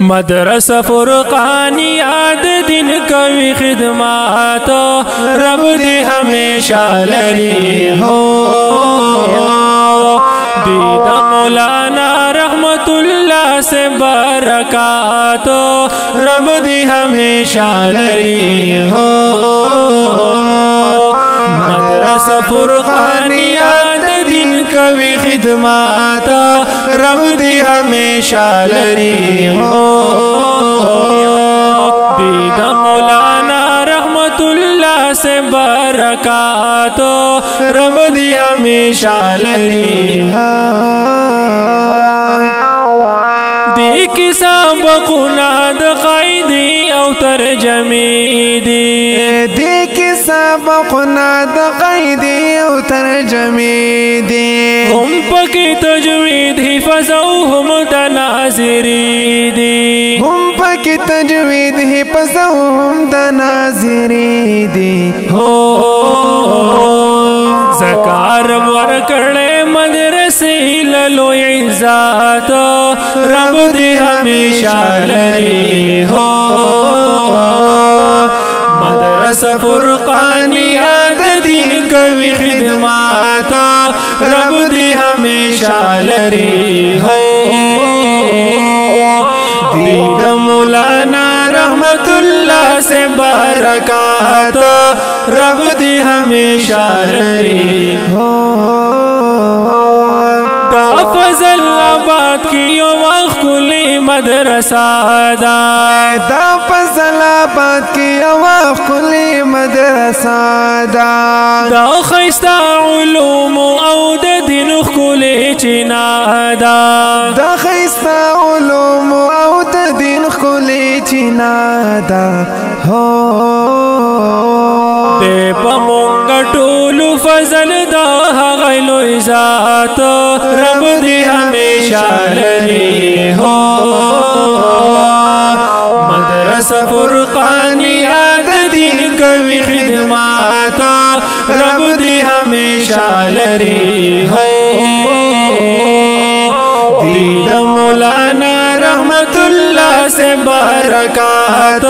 مدرسہ فرقانیات دین کوي خدمات رب دی ہمیشہ لری ہو دید مولانا رحمت اللہ سے برکات رب دی ہمیشہ لری ہو مدرسہ فرقانیات دین کوي خدمات رب دی ہمیشہ لری ہو دید مولانا رحمت اللہ سے برکات رب دی ہمیشہ لری دی کسان بقنا د قائدی او ترجمی دی دی کسان بقنا د قائدی او ترجمی دی ہم پکی تجوید حفظ او ہم دناظری دی ہم پکی تجوید حفظ او ہم دناظری دی زکار ورکڑے مدرسے للو عزات رب دی ہمیشہ لری ہو مدرسہ فرقانیات دین کوي خدمات رب دی ہمیشہ لری ہو دید مولانا رحمت اللہ سے برکات رب دی ہمیشہ لری ہو دا فضل آباد کی یوم کلی مدرسہ دا فضل آباد کی یوم کلی مدرسہ دا خیستا علوم او دا دین کلی چنا دا خیستا علوم او دا دین کلی چنا ہو دے پمونگا ٹولو فضل دا غیلو ذات رب دی ہمیشہ لری ہو مدرسہ فرقانیات دین کوي خدمات رب دی ہمیشہ لری ہو دید مولانا رحمت اللہ سے برکات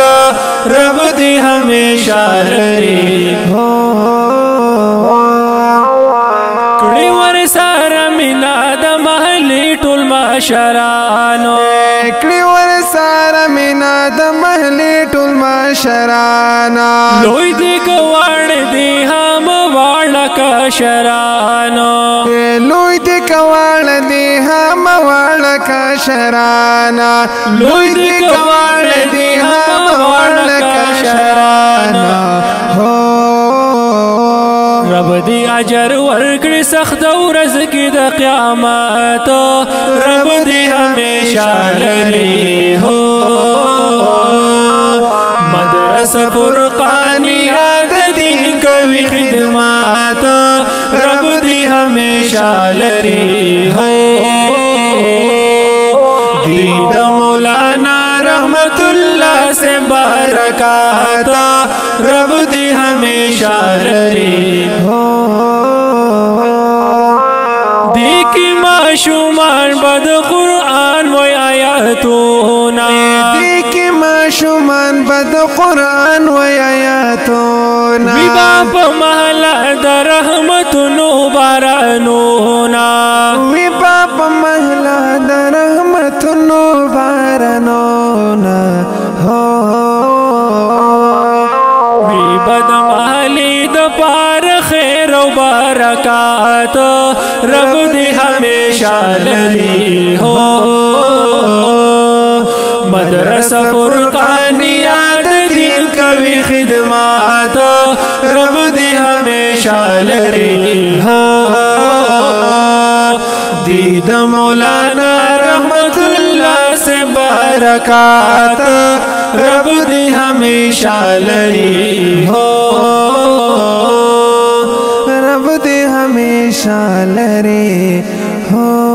رب دی ہمیشہ لری ہو کڑی ور سارا مینا دا محلی ټول مشرانو کڑی ور سارا مینا دا محلی ټول مشرانو لوی دی کواڑ دی ہم واڑا کشرانو لوی دی کواڑ دی ہم واڑا کشرانو لوی دی کواڑ دی ہم واڑا کشرانو ہو رب دی اجر ورکڑی سخت ورځ کې د قیامت رب دی ہمیشہ لری ہو مدرسہ فرقانیات دین کوي خدمات رب دی ہمیشہ لری ہو دید مولانا رحمت اللہ سے برکات رب دی ہمیشہ لری ہو دیکھی معشومان بد قرآن و آیاتونا دیکھی معشومان بد قرآن و آیاتونا وی باپ محلہ در رحمتنو بارانونا وی باپ محلہ در رحمتنو بارانونا وی بد محلی د پار خیر و برکات رب دی ہمیشہ لری ہو مدرسہ فرقانیات دین کوي خدمات رب دی ہمیشہ لری ہو دید مولانا رحمت اللہ سے برکات رب دی ہمیشہ لری ہو رب دی ہمیشہ لری ہو